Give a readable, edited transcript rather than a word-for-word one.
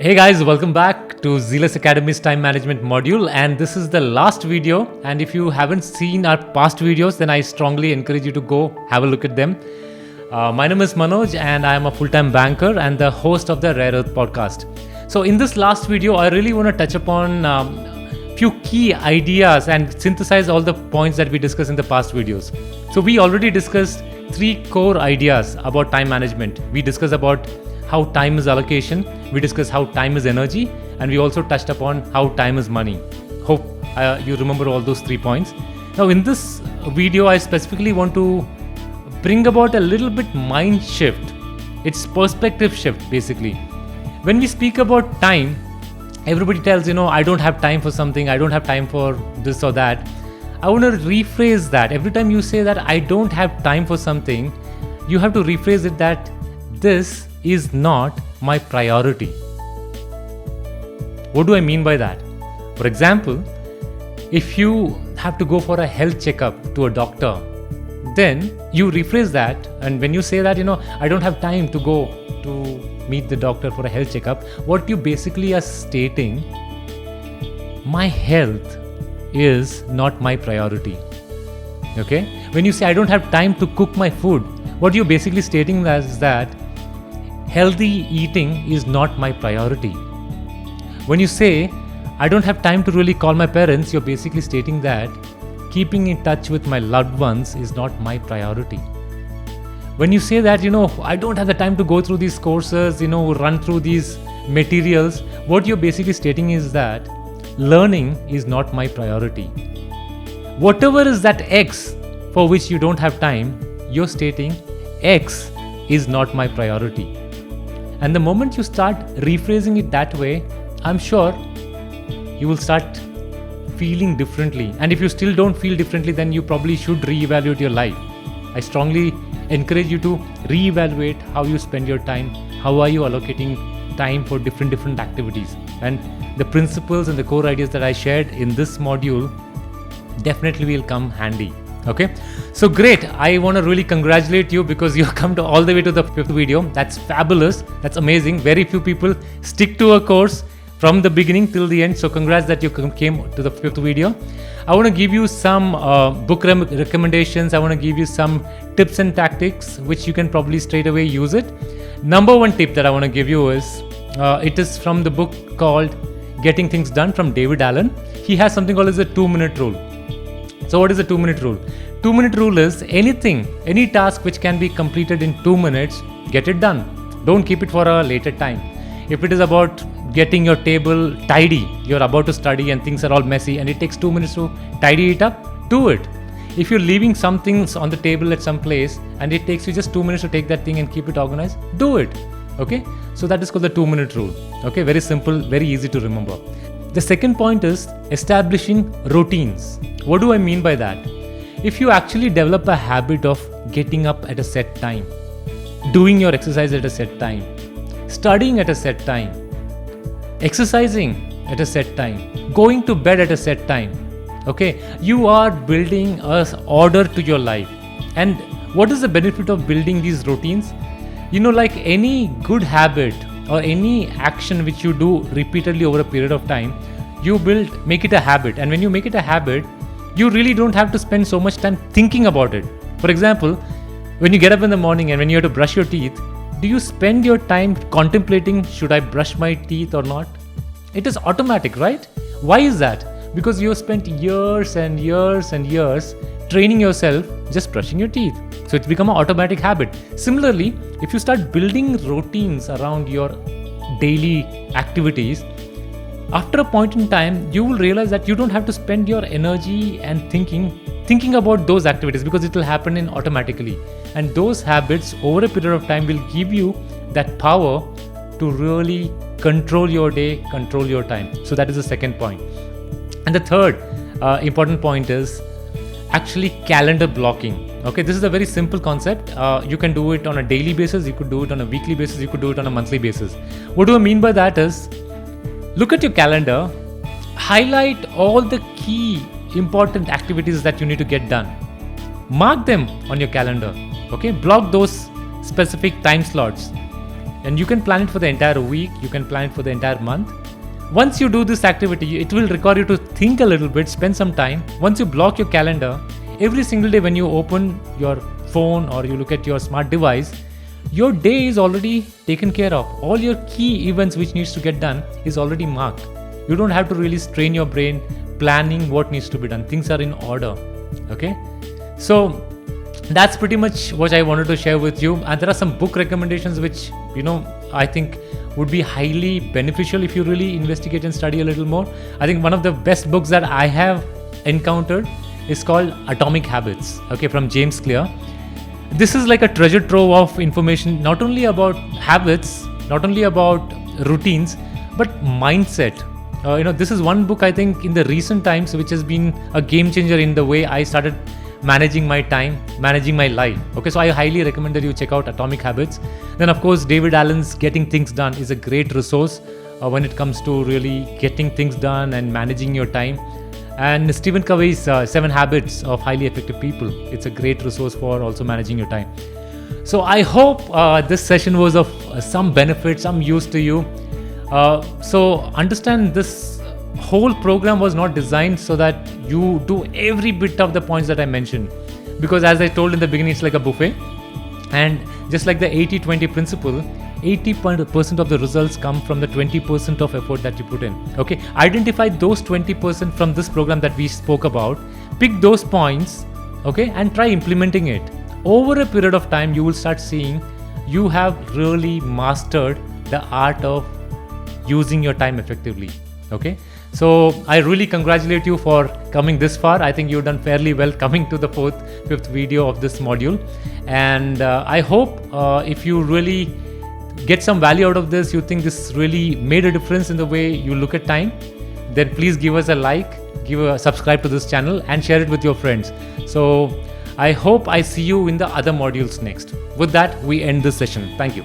Hey guys, welcome back to Zealous Academy's time management module, and this is the last video. And if you haven't seen our past videos, then I strongly encourage you to go have a look at them. My name is Manoj and I am a full-time banker and the host of the Rare Earth podcast. So in this last video, I really want to touch upon few key ideas and synthesize all the points that we discussed in the past videos. So we already discussed 3 core ideas about time management. We discussed about how time is allocation, we discussed how time is energy, and we also touched upon how time is money. Hope you remember all those 3 points. Now in this video, I specifically want to bring about a little bit mind shift. It's perspective shift basically. When we speak about time, everybody tells, I don't have time for something, I don't have time for this or that. I want to rephrase that. Every time you say that I don't have time for something, you have to rephrase it that this is not my priority. What do I mean by that? For example, if you have to go for a health checkup to a doctor, then you rephrase that, and when you say that, I don't have time to go to meet the doctor for a health checkup, what you basically are stating, my health is not my priority. Okay? When you say I don't have time to cook my food, what you're basically stating is that healthy eating is not my priority. When you say I don't have time to really call my parents, you're basically stating that keeping in touch with my loved ones is not my priority. When you say that, I don't have the time to go through these courses, run through these materials, what you're basically stating is that learning is not my priority. Whatever is that X for which you don't have time, you're stating X is not my priority. And the moment you start rephrasing it that way, I'm sure you will start feeling differently. And if you still don't feel differently, then you probably should reevaluate your life. I strongly encourage you to reevaluate how you spend your time, how are you allocating time for different activities. And the principles and the core ideas that I shared in this module definitely will come handy. Okay, so great. I want to really congratulate you because you come to all the way to the 5th video. That's fabulous. That's amazing. Very few people stick to a course from the beginning till the end. So congrats that you came to the 5th video. I want to give you some book recommendations. I want to give you some tips and tactics which you can probably straight away use it. Number 1 tip that I want to give you is it is from the book called Getting Things Done from David Allen. He has something called as a 2-minute rule. So what is the 2-minute rule? 2-minute rule is any task which can be completed in 2 minutes, get it done. Don't keep it for a later time. If it is about getting your table tidy, you're about to study and things are all messy and it takes 2 minutes to tidy it up, do it. If you're leaving some things on the table at some place and it takes you just 2 minutes to take that thing and keep it organized, do it. Okay? So that is called the 2-minute rule. Okay? Very simple, very easy to remember. The second point is establishing routines. What do I mean by that? If you actually develop a habit of getting up at a set time, doing your exercise at a set time, studying at a set time, exercising at a set time, going to bed at a set time, okay, you are building an order to your life. And what is the benefit of building these routines? Like any good habit or any action which you do repeatedly over a period of time, you make it a habit. And when you make it a habit, you really don't have to spend so much time thinking about it. For example, when you get up in the morning and when you have to brush your teeth, do you spend your time contemplating, should I brush my teeth or not? It is automatic, right? Why is that? Because you have spent years and years and years training yourself just brushing your teeth. So it's become an automatic habit. Similarly, if you start building routines around your daily activities, after a point in time, you will realize that you don't have to spend your energy and thinking about those activities because it will happen in automatically. And those habits over a period of time will give you that power to really control your day, control your time. So that is the second point. And the third important point is actually calendar blocking. Okay, this is a very simple concept. You can do it on a daily basis, you could do it on a weekly basis, you could do it on a monthly basis. What do I mean by that is, look at your calendar, highlight all the key important activities that you need to get done. Mark them on your calendar. Okay, block those specific time slots. And you can plan it for the entire week, you can plan it for the entire month. Once you do this activity, it will require you to think a little bit, spend some time. Once you block your calendar, every single day when you open your phone or you look at your smart device, your day is already taken care of. All your key events which needs to get done is already marked. You don't have to really strain your brain planning what needs to be done. Things are in order. Okay, so that's pretty much what I wanted to share with you. And there are some book recommendations which I think would be highly beneficial if you really investigate and study a little more. I think one of the best books that I have encountered is called Atomic Habits, okay, from James Clear. This is like a treasure trove of information, not only about habits, not only about routines, but mindset. This is one book I think in the recent times which has been a game changer in the way I started managing my time, managing my life. Okay, so I highly recommend that you check out Atomic Habits. Then of course, David Allen's Getting Things Done is a great resource when it comes to really getting things done and managing your time. And Stephen Covey's 7 Habits of Highly Effective People. It's a great resource for also managing your time. So I hope this session was of some benefit, some use to you. So understand this whole program was not designed so that you do every bit of the points that I mentioned, because as I told in the beginning, it's like a buffet. And just like the 80-20 principle, 80% of the results come from the 20% of effort that you put in. Okay, identify those 20% from this program that we spoke about, pick those points, okay, and try implementing it. Over a period of time, you will start seeing you have really mastered the art of using your time effectively. Okay, so I really congratulate you for coming this far. I think you've done fairly well coming to the 5th video of this module. And I hope if you really get some value out of this, you think this really made a difference in the way you look at time, then please give us a like, subscribe to this channel and share it with your friends. So I hope I see you in the other modules next. With that, we end this session. Thank you.